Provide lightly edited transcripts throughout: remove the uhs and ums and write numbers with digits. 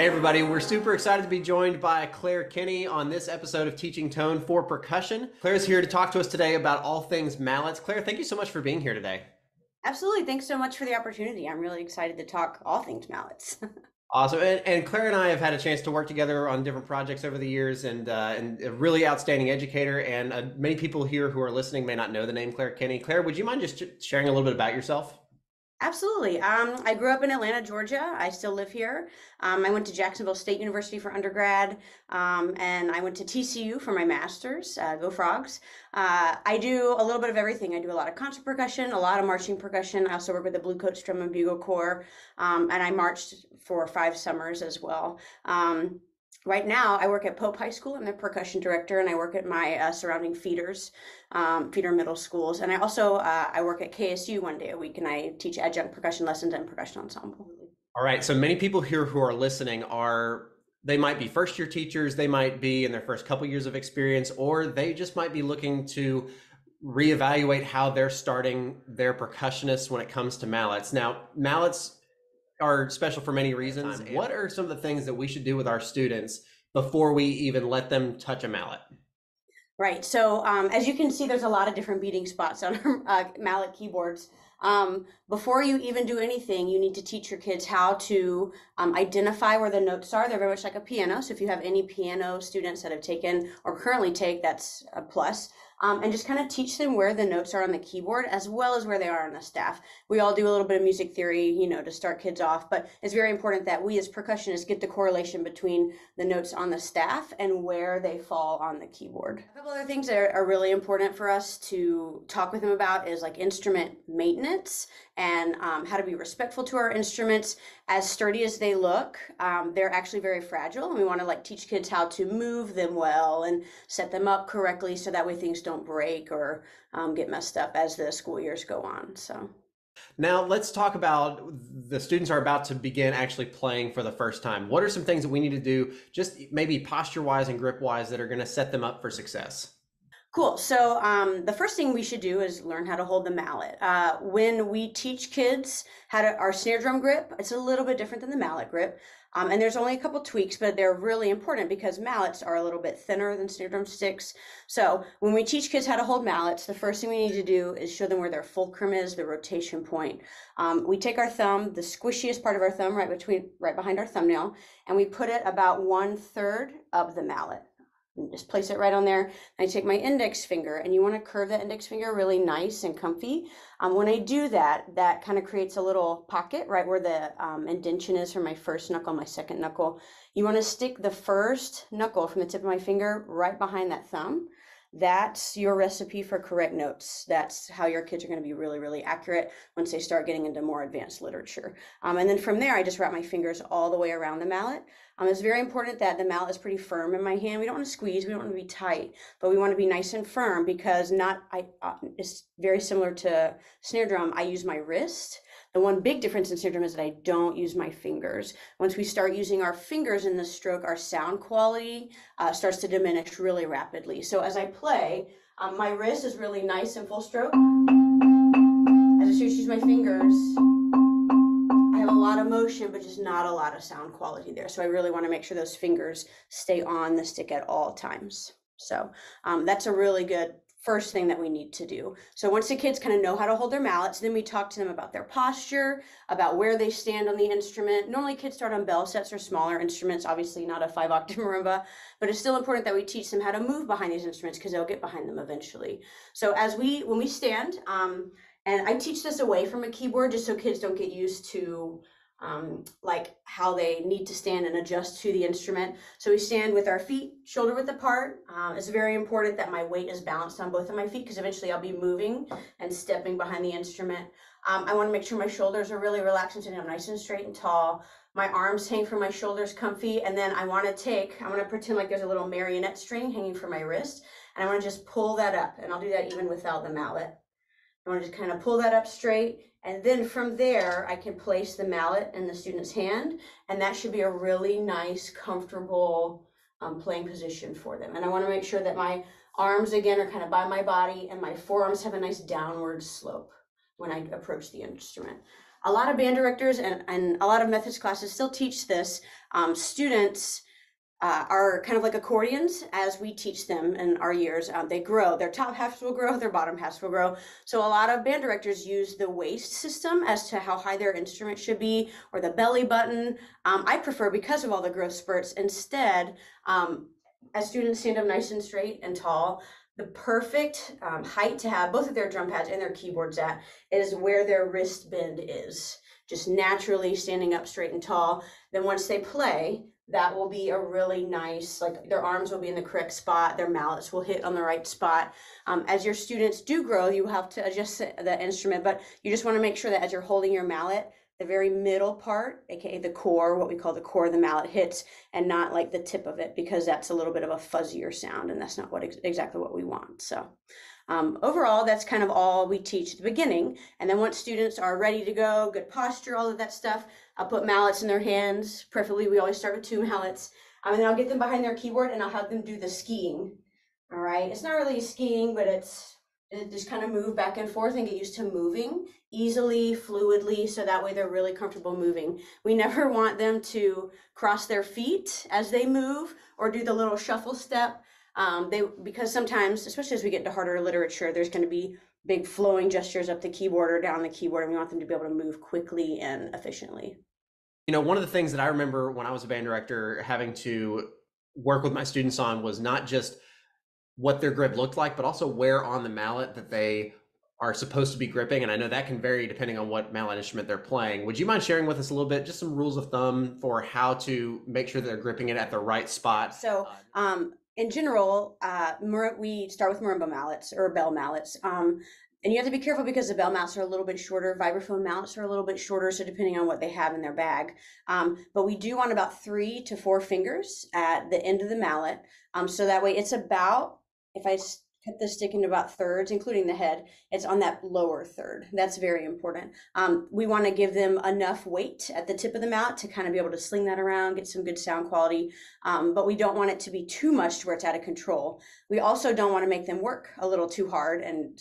Hey everybody, we're super excited to be joined by Claire Kenney on this episode of Teaching Tone for Percussion. Claire's here to talk to us today about all things mallets. Claire, thank you so much for being here today. Absolutely. Thanks so much for the opportunity. I'm really excited to talk all things mallets. Awesome. And Claire and I have had a chance to work together on different projects over the years, and a really outstanding educator. And many people here who are listening may not know the name Claire Kenney. Claire, would you mind just sharing a little bit about yourself? Absolutely. I grew up in Atlanta, Georgia. I still live here. I went to Jacksonville State University for undergrad, and I went to TCU for my master's. Go Frogs. I do a little bit of everything. I do a lot of concert percussion, a lot of marching percussion. I also work with the Bluecoats drum and bugle corps, and I marched for 5 summers as well. Right now, I work at Pope High School. I'm the percussion director, and I work at my surrounding feeders, feeder middle schools. And I also I work at KSU 1 day a week, and I teach adjunct percussion lessons and percussion ensemble. All right. So many people here who are listening they might be first year teachers, they might be in their first couple years of experience, or they just might be looking to reevaluate how they're starting their percussionists when it comes to mallets. Now, mallets are special for many reasons. What are some of the things that we should do with our students before we even let them touch a mallet? Right. So as you can see, there's a lot of different beating spots on our mallet keyboards. Before you even do anything, you need to teach your kids how to identify where the notes are. They're very much like a piano. So if you have any piano students that have taken or currently take, that's a plus. And just kind of teach them where the notes are on the keyboard as well as where they are on the staff. We all do a little bit of music theory, to start kids off, but it's very important that we as percussionists get the correlation between the notes on the staff and where they fall on the keyboard. A couple other things that are really important for us to talk with them about is like instrument maintenance and how to be respectful to our instruments. As sturdy as they look, they're actually very fragile, and we want to teach kids how to move them well and set them up correctly so that way things don't break or get messed up as the school years go on. So now let's talk about the students are about to begin actually playing for the first time. What are some things that we need to do, just maybe posture wise and grip wise, that are going to set them up for success? Cool. So the first thing we should do is learn how to hold the mallet. When we teach kids our snare drum grip, it's a little bit different than the mallet grip. And there's only a couple tweaks, but they're really important because mallets are a little bit thinner than snare drum sticks. So when we teach kids how to hold mallets, the first thing we need to do is show them where their fulcrum is, the rotation point. We take our thumb, the squishiest part of our thumb, right behind our thumbnail, and we put it about 1/3 of the mallet. And just place it right on there. And I take my index finger, and you want to curve that index finger really nice and comfy. When I do that, that kind of creates a little pocket right where the indentation is for my first knuckle, my second knuckle. You want to stick the first knuckle from the tip of my finger right behind that thumb. That's your recipe for correct notes. That's how your kids are going to be really, really accurate once they start getting into more advanced literature. And then from there, I just wrap my fingers all the way around the mallet. It's very important that the mallet is pretty firm in my hand. We don't want to squeeze, we don't want to be tight, but we want to be nice and firm because it's very similar to snare drum. I use my wrist. The one big difference in snare drum is that I don't use my fingers. Once we start using our fingers in the stroke, our sound quality starts to diminish really rapidly. So as I play, my wrist is really nice and full stroke. As I start to use my fingers, I have a lot of motion, but just not a lot of sound quality there. So I really want to make sure those fingers stay on the stick at all times. So that's a really good first thing that we need to do. So once the kids kind of know how to hold their mallets, then we talk to them about their posture, about where they stand on the instrument. Normally kids start on bell sets or smaller instruments, obviously not a 5-octave marimba, but it's still important that we teach them how to move behind these instruments because they'll get behind them eventually. So when we stand, and I teach this away from a keyboard just so kids don't get used to how they need to stand and adjust to the instrument. So we stand with our feet shoulder width apart. It's very important that my weight is balanced on both of my feet because eventually I'll be moving and stepping behind the instrument. I want to make sure my shoulders are really relaxed and sitting up nice and straight and tall. My arms hang from my shoulders comfy, and then I want to pretend like there's a little marionette string hanging from my wrist, and I want to just pull that up, and I'll do that even without the mallet. I want to just kind of pull that up straight, and then from there, I can place the mallet in the student's hand, and that should be a really nice, comfortable playing position for them. And I want to make sure that my arms, again, are kind of by my body, and my forearms have a nice downward slope when I approach the instrument. A lot of band directors and a lot of methods classes still teach this. Students are kind of like accordions as we teach them in our years. They grow, their top halves will grow, their bottom halves will grow. So a lot of band directors use the waist system as to how high their instrument should be, or the belly button. I prefer, because of all the growth spurts, instead, as students stand up nice and straight and tall, the perfect height to have both of their drum pads and their keyboards at is where their wrist bend is. Just naturally standing up straight and tall. Then once they play, that will be a really nice, like their arms will be in the correct spot, their mallets will hit on the right spot. As your students do grow, you have to adjust the instrument, but you just want to make sure that as you're holding your mallet, the very middle part, aka the core, what we call the core of the mallet, hits, and not like the tip of it, because that's a little bit of a fuzzier sound, and that's not exactly what we want. So overall, that's kind of all we teach at the beginning. And then once students are ready to go, good posture, all of that stuff, I'll put mallets in their hands. Preferably, we always start with 2 mallets. And then I'll get them behind their keyboard and I'll have them do the skiing. All right, it's not really skiing, but it just kind of move back and forth and get used to moving easily, fluidly, so that way they're really comfortable moving. We never want them to cross their feet as they move or do the little shuffle step. Because sometimes, especially as we get into harder literature, there's going to be big flowing gestures up the keyboard or down the keyboard, and we want them to be able to move quickly and efficiently. You know, one of the things that I remember when I was a band director having to work with my students on was not just what their grip looked like, but also where on the mallet that they are supposed to be gripping. And I know that can vary depending on what mallet instrument they're playing. Would you mind sharing with us a little bit, just some rules of thumb for how to make sure they're gripping it at the right spot? So, in general, we start with marimba mallets or bell mallets. And you have to be careful because the bell mallets are a little bit shorter. Vibraphone mallets are a little bit shorter, so depending on what they have in their bag. But we do want about 3 to 4 fingers at the end of the mallet. So that way it's about, if I cut the stick into about thirds, including the head, it's on that lower third. That's very important. We want to give them enough weight at the tip of the mallet to kind of be able to sling that around, get some good sound quality. But we don't want it to be too much to where it's out of control. We also don't want to make them work a little too hard and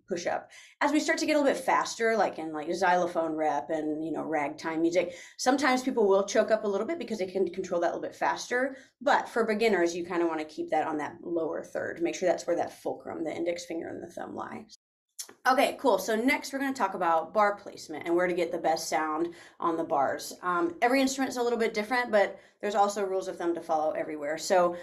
push up. As we start to get a little bit faster, like in xylophone rep and ragtime music, sometimes people will choke up a little bit because they can control that a little bit faster. But for beginners, you kind of want to keep that on that lower third. Make sure that's where that fulcrum, the index finger and the thumb lie. Okay, cool. So next we're going to talk about bar placement and where to get the best sound on the bars. Every instrument is a little bit different, but there's also rules of thumb to follow everywhere. So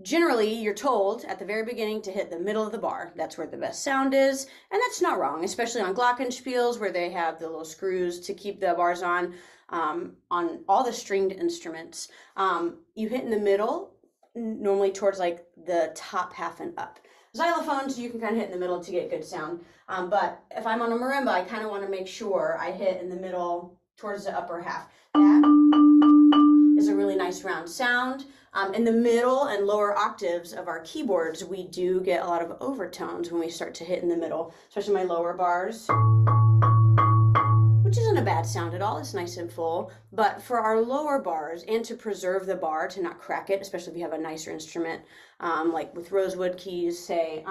generally, you're told at the very beginning to hit the middle of the bar. That's where the best sound is, and that's not wrong, especially on glockenspiels where they have the little screws to keep the bars on all the stringed instruments. You hit in the middle, normally towards like the top half and up. Xylophones, you can kind of hit in the middle to get good sound. But if I'm on a marimba, I kind of want to make sure I hit in the middle towards the upper half. That is a really nice round sound. In the middle and lower octaves of our keyboards, we do get a lot of overtones when we start to hit in the middle, especially my lower bars, which isn't a bad sound at all. It's nice and full. But for our lower bars, and to preserve the bar, to not crack it, especially if you have a nicer instrument, like with rosewood keys, say,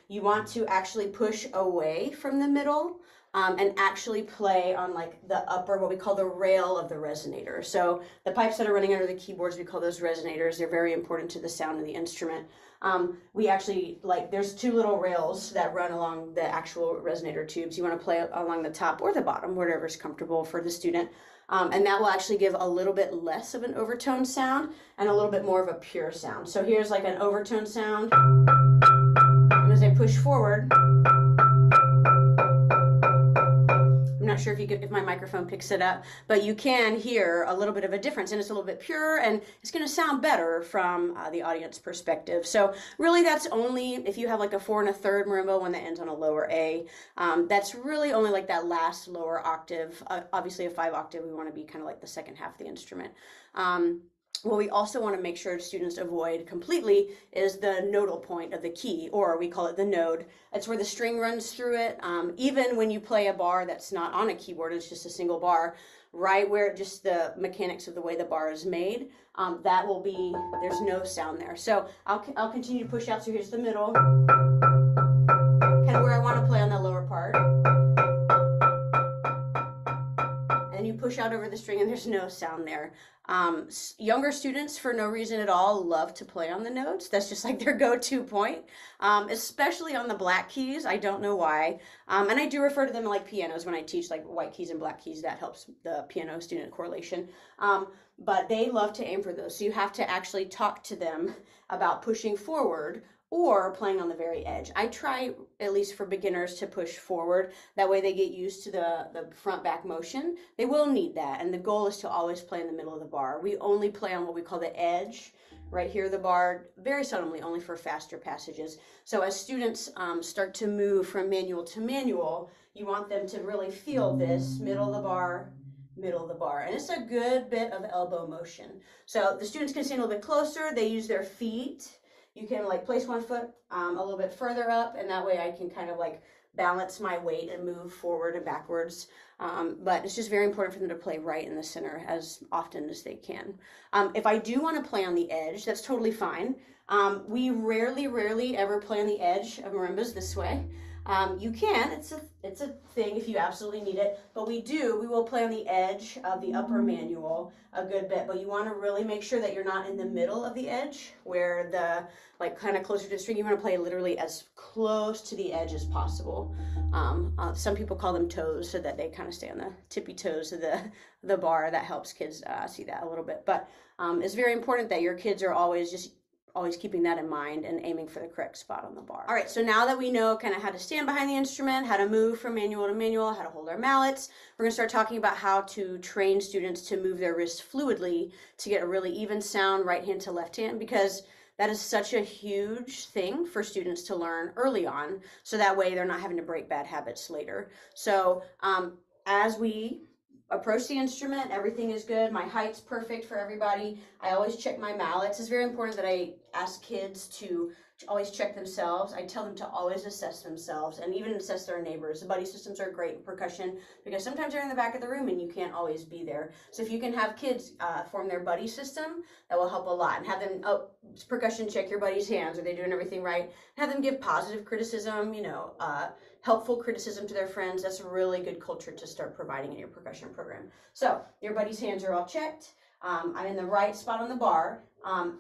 you want to actually push away from the middle and actually play on like the upper, what we call the rail of the resonator. So the pipes that are running under the keyboards, we call those resonators. They're very important to the sound of the instrument. We actually, there's 2 little rails that run along the actual resonator tubes. You want to play along the top or the bottom, whatever's comfortable for the student. And that will actually give a little bit less of an overtone sound and a little bit more of a pure sound. So here's like an overtone sound. And as I push forward, I'm not sure if my microphone picks it up, but you can hear a little bit of a difference, and it's a little bit pure, and it's going to sound better from the audience perspective. So really, that's only if you have like a 4 1/3 marimba, one that ends on a lower A. That's really only like that last lower octave. Obviously, a 5 octave, we want to be kind of like the second half of the instrument. What we also want to make sure students avoid completely is the nodal point of the key, or we call it the node. It's where the string runs through it. Even when you play a bar that's not on a keyboard, it's just a single bar, right where just the mechanics of the way the bar is made, that will be, there's no sound there. So I'll continue to push out. So here's the middle, kind of where I want to play on the lower part. push out over the string and there's no sound there. Younger students, for no reason at all, love to play on the notes. That's just like their go-to point, especially on the black keys. I don't know why. And I do refer to them like pianos when I teach, like white keys and black keys. That helps the piano student correlation. But they love to aim for those. So you have to actually talk to them about pushing forward or playing on the very edge. I try, at least for beginners, to push forward. That way they get used to the front back motion. They will need that, and the goal is to always play in the middle of the bar. We only play on what we call the edge, right here, the bar, very seldomly, only for faster passages. So as students start to move from manual to manual, you want them to really feel this middle of the bar, middle of the bar. And it's a good bit of elbow motion. So the students can stand a little bit closer. They use their feet. You can like place one foot a little bit further up, and that way I can kind of like balance my weight and move forward and backwards. But it's just very important for them to play right in the center as often as they can. If I do want to play on the edge, that's totally fine. We rarely ever play on the edge of marimbas this way. You can, it's a thing if you absolutely need it, but we will play on the edge of the upper manual a good bit, but you want to really make sure that you're not in the middle of the edge where the, like kind of closer to the string. You want to play literally as close to the edge as possible. Some people call them toes so that they kind of stay on the tippy toes of the bar. That helps kids see that a little bit, but it's very important that your kids are always keeping that in mind and aiming for the correct spot on the bar. All right, so now that we know kind of how to stand behind the instrument, how to move from manual to manual, how to hold our mallets, we're gonna start talking about how to train students to move their wrists fluidly to get a really even sound right hand to left hand, because that is such a huge thing for students to learn early on, so that way they're not having to break bad habits later. So as we approach the instrument, everything is good. My height's perfect for everybody. I always check my mallets. It's very important that I ask kids to always check themselves. I tell them to always assess themselves and even assess their neighbors. The buddy systems are great in percussion because sometimes they're in the back of the room and you can't always be there. So if you can have kids form their buddy system, that will help a lot. And have them, percussion, check your buddy's hands. Are they doing everything right? Have them give positive criticism, helpful criticism to their friends. That's a really good culture to start providing in your percussion program. So your buddy's hands are all checked. I'm in the right spot on the bar.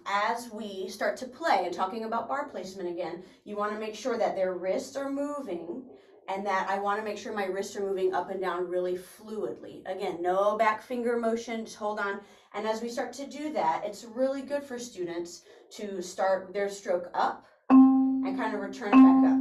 As we start to play, and talking about bar placement again, you want to make sure that their wrists are moving, and that I want to make sure my wrists are moving up and down really fluidly. Again, no back finger motion, just hold on. And as we start to do that, it's really good for students to start their stroke up and kind of return it back up.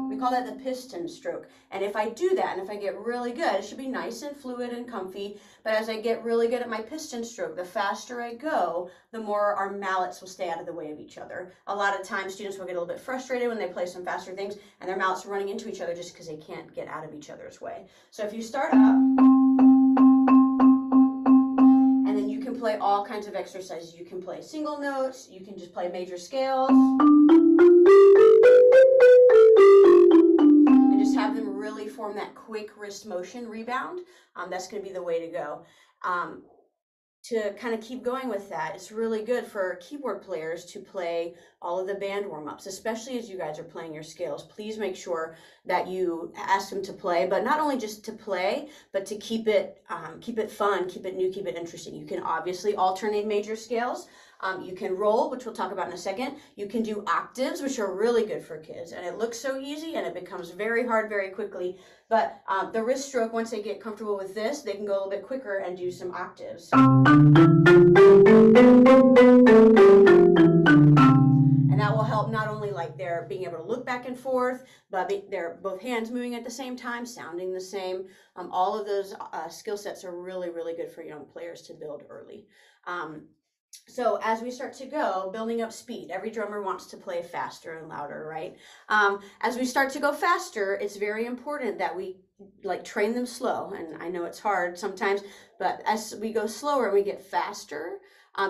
We call that the piston stroke. And if I do that, and if I get really good, it should be nice and fluid and comfy. But as I get really good at my piston stroke, the faster I go, the more our mallets will stay out of the way of each other. A lot of times students will get a little bit frustrated when they play some faster things and their mallets are running into each other just because they can't get out of each other's way. So if you start up, and then you can play all kinds of exercises. You can play single notes, you can just play major scales. Have them really form that quick wrist motion rebound. That's going to be the way to go. To kind of keep going with that, it's really good for keyboard players to play all of the band warm-ups, especially as you guys are playing your scales. Please make sure that you ask them to play, but not only just to play, but to keep it fun, keep it new, keep it interesting. You can obviously alternate major scales. You can roll, which we'll talk about in a second. You can do octaves, which are really good for kids. And it looks so easy and it becomes very hard very quickly. But the wrist stroke, once they get comfortable with this, they can go a little bit quicker and do some octaves. And that will help not only like their being able to look back and forth, but they're both hands moving at the same time, sounding the same. All of those skill sets are really, really good for young players to build early. So as we start to go, building up speed, every drummer wants to play faster and louder, right? As we start to go faster, it's very important that we train them slow. And I know it's hard sometimes, but as we go slower and we get faster,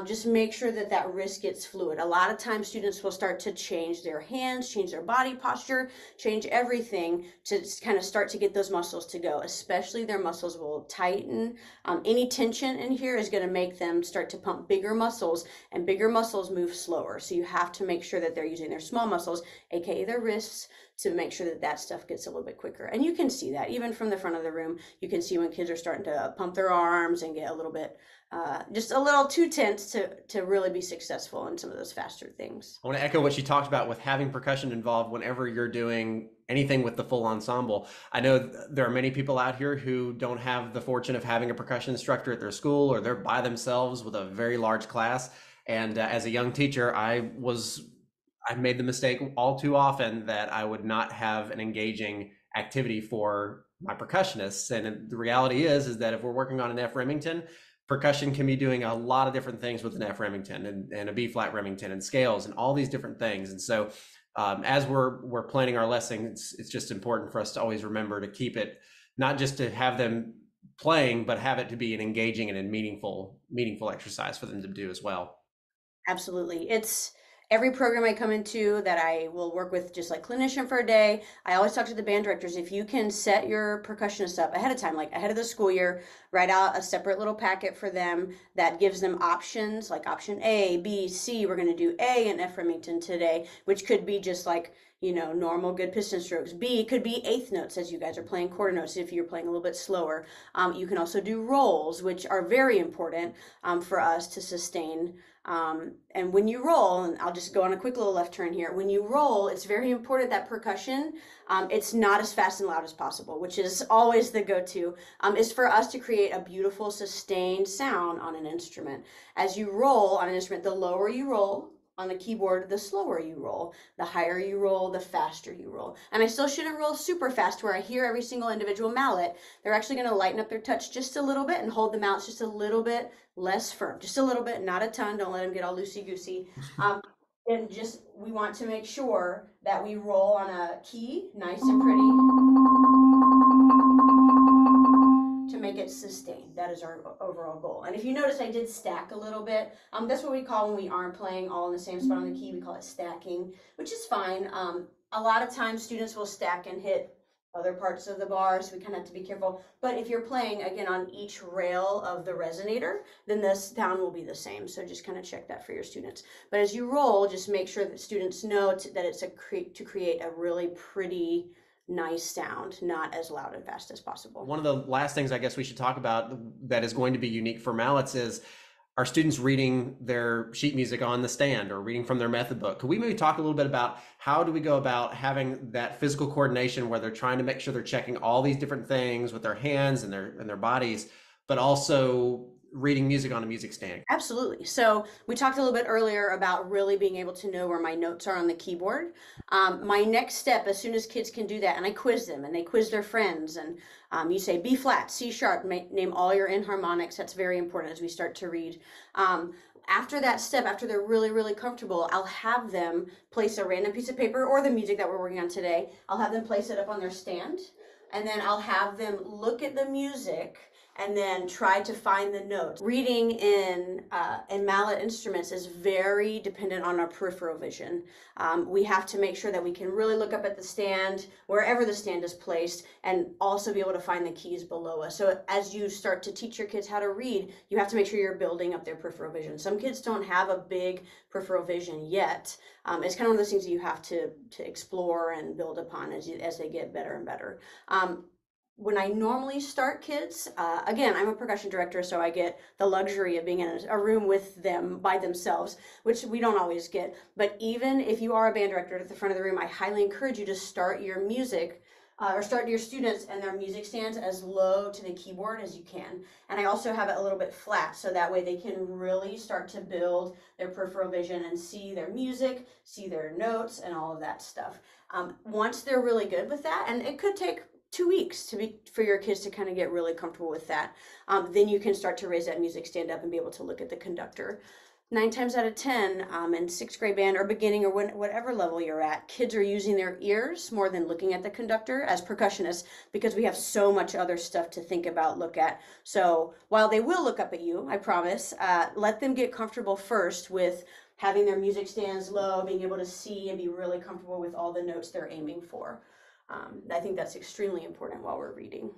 just make sure that that wrist gets fluid. A lot of times students will start to change their hands, change their body posture, change everything to kind of start to get those muscles to go, especially their muscles will tighten. Any tension in here is going to make them start to pump bigger muscles, and bigger muscles move slower. So you have to make sure that they're using their small muscles, aka their wrists, to make sure that that stuff gets a little bit quicker. And you can see that even from the front of the room. You can see when kids are starting to pump their arms and get a little bit just a little too tense to really be successful in some of those faster things. I want to echo what you talked about with having percussion involved whenever you're doing anything with the full ensemble. I know there are many people out here who don't have the fortune of having a percussion instructor at their school, or they're by themselves with a very large class. And as a young teacher, I made the mistake all too often that I would not have an engaging activity for my percussionists. And the reality is that if we're working on an F Remington, percussion can be doing a lot of different things with an F Remington and a B flat Remington and scales and all these different things. And so as we're planning our lessons, it's just important for us to always remember to keep it, not just to have them playing, but have it to be an engaging and a meaningful exercise for them to do as well. Absolutely. It's every program I come into that I will work with, just like clinician for a day, I always talk to the band directors. If you can set your percussionists up ahead of time, like ahead of the school year, write out a separate little packet for them that gives them options, like option A, B, C. We're going to do A in F Remington today, which could be just like, you know, normal good piston strokes. B could be eighth notes as you guys are playing quarter notes if you're playing a little bit slower. You can also do rolls, which are very important for us to sustain. And when you roll, and I'll just go on a quick little left turn here. When you roll, it's very important that percussion, it's not as fast and loud as possible, which is always the go-to, is for us to create a beautiful sustained sound on an instrument. As you roll on an instrument, the lower you roll on the keyboard, the slower you roll. The higher you roll, the faster you roll. And I still shouldn't roll super fast where I hear every single individual mallet. They're actually going to lighten up their touch just a little bit and hold the mallets just a little bit less firm, just a little bit, not a ton. Don't let them get all loosey-goosey. And just, we want to make sure that we roll on a key, nice and pretty, to make it sustained. That is our overall goal. And if you notice, I did stack a little bit. That's what we call when we aren't playing all in the same spot on the key. We call it stacking, which is fine. A lot of times students will stack and hit other parts of the bar, so we kind of have to be careful. But if you're playing, again, on each rail of the resonator, then the sound will be the same. So just kind of check that for your students. But as you roll, just make sure that students know that it's to create a really pretty, nice sound, not as loud and fast as possible. One of the last things I guess we should talk about that is going to be unique for mallets is our students reading their sheet music on the stand or reading from their method book. Could we maybe talk a little bit about how do we go about having that physical coordination where they're trying to make sure they're checking all these different things with their hands and their bodies, but also reading music on a music stand? Absolutely. So we talked a little bit earlier about really being able to know where my notes are on the keyboard. My next step, as soon as kids can do that, and I quiz them and they quiz their friends, and you say B flat, C sharp, name all your enharmonics. That's very important as we start to read. After that step, after they're really, really comfortable, I'll have them place a random piece of paper or the music that we're working on today. I'll have them place it up on their stand, and then I'll have them look at the music and then try to find the notes. Reading in mallet instruments is very dependent on our peripheral vision. We have to make sure that we can really look up at the stand, wherever the stand is placed, and also be able to find the keys below us. So as you start to teach your kids how to read, you have to make sure you're building up their peripheral vision. Some kids don't have a big peripheral vision yet. It's kind of one of those things that you have to explore and build upon as they get better and better. When I normally start kids, again, I'm a percussion director, so I get the luxury of being in a room with them by themselves, which we don't always get. But even if you are a band director at the front of the room, I highly encourage you to start your music or start your students and their music stands as low to the keyboard as you can. And I also have it a little bit flat, so that way they can really start to build their peripheral vision and see their music, see their notes, and all of that stuff. Once they're really good with that, and it could take 2 weeks for your kids to kind of get really comfortable with that. Then you can start to raise that music stand up and be able to look at the conductor. 9 times out of 10 in sixth grade band or beginning or whatever level you're at, kids are using their ears more than looking at the conductor as percussionists, because we have so much other stuff to think about, look at. So while they will look up at you, I promise, let them get comfortable first with having their music stands low, being able to see and be really comfortable with all the notes they're aiming for. I think that's extremely important while we're reading.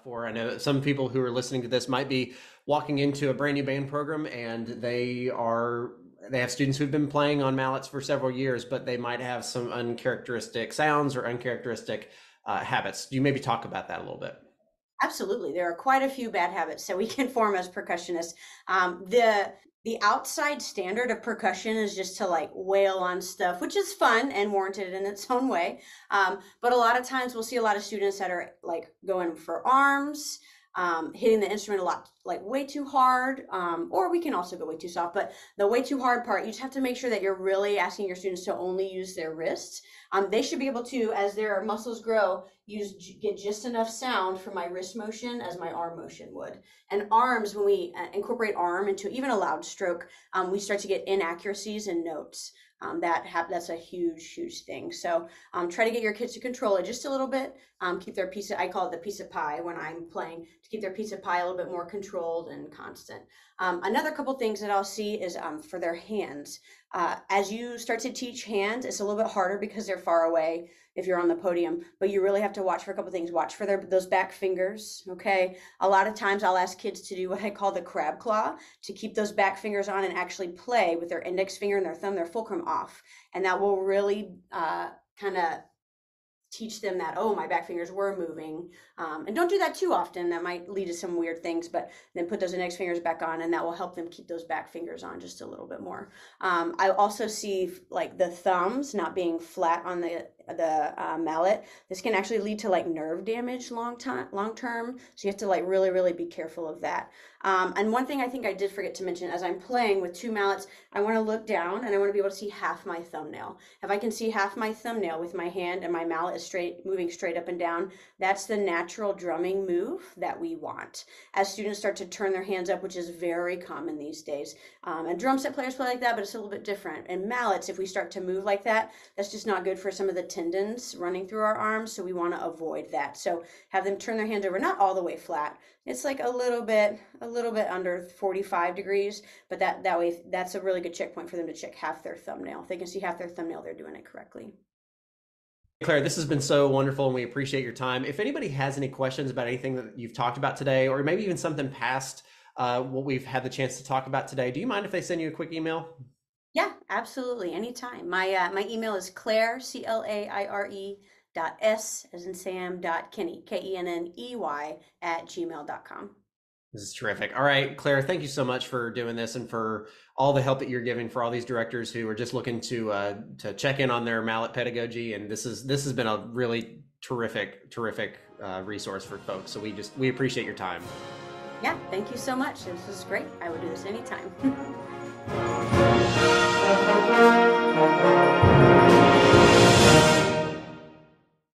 I know some people who are listening to this might be walking into a brand new band program and they are they have students who've been playing on mallets for several years, but they might have some uncharacteristic sounds or uncharacteristic habits. Do you maybe talk about that a little bit? Absolutely. There are quite a few bad habits that we can form as percussionists. The outside standard of percussion is just to like wail on stuff, which is fun and warranted in its own way. But a lot of times we'll see a lot of students that are like going for arms, hitting the instrument a lot, like way too hard, or we can also go way too soft, but the way too hard part, you just have to make sure that you're really asking your students to only use their wrists. They should be able to, as their muscles grow, get just enough sound from my wrist motion as my arm motion would. And arms, when we incorporate arm into even a loud stroke, we start to get inaccuracies in notes. That's a huge thing. So try to get your kids to control it just a little bit. Keep their piece of, I call it the piece of pie when I'm playing, to keep their piece of pie a little bit more controlled and constant. Another couple things that I'll see is for their hands. As you start to teach hands, it's a little bit harder because they're far away if you're on the podium, but you really have to watch for a couple things. Watch for those back fingers, okay? A lot of times I'll ask kids to do what I call the crab claw, to keep those back fingers on and actually play with their index finger and their thumb, their fulcrum off. And that will really kind of teach them that, oh, my back fingers were moving. And don't do that too often. That might lead to some weird things, but then put those index fingers back on and that will help them keep those back fingers on just a little bit more. I also see like the thumbs not being flat on the mallet. This can actually lead to like nerve damage long term. So you have to like really be careful of that. And one thing I think I did forget to mention, as I'm playing with two mallets, I want to look down and I want to be able to see half my thumbnail. If I can see half my thumbnail with my hand and my mallet is moving straight up and down, that's the natural drumming move that we want. As students start to turn their hands up, which is very common these days, and drum set players play like that, but it's a little bit different. And mallets, if we start to move like that, that's just not good for some of the tendons running through our arms, so we want to avoid that. So have them turn their hands over, not all the way flat. It's like a little bit under 45 degrees, but that way, that's a really good checkpoint for them to check half their thumbnail. If they can see half their thumbnail, they're doing it correctly. Claire, this has been so wonderful and we appreciate your time. If anybody has any questions about anything that you've talked about today, or maybe even something past what we've had the chance to talk about today, do you mind if they send you a quick email? Yeah, absolutely. Anytime. My email is claire, CLAIRE, .s as in Sam, .kenney, KENNEY @gmail.com. This is terrific. All right, Claire, thank you so much for doing this and for all the help that you're giving for all these directors who are just looking to check in on their mallet pedagogy. And this has been a really terrific resource for folks. So we appreciate your time. Yeah, thank you so much. This was great. I would do this anytime.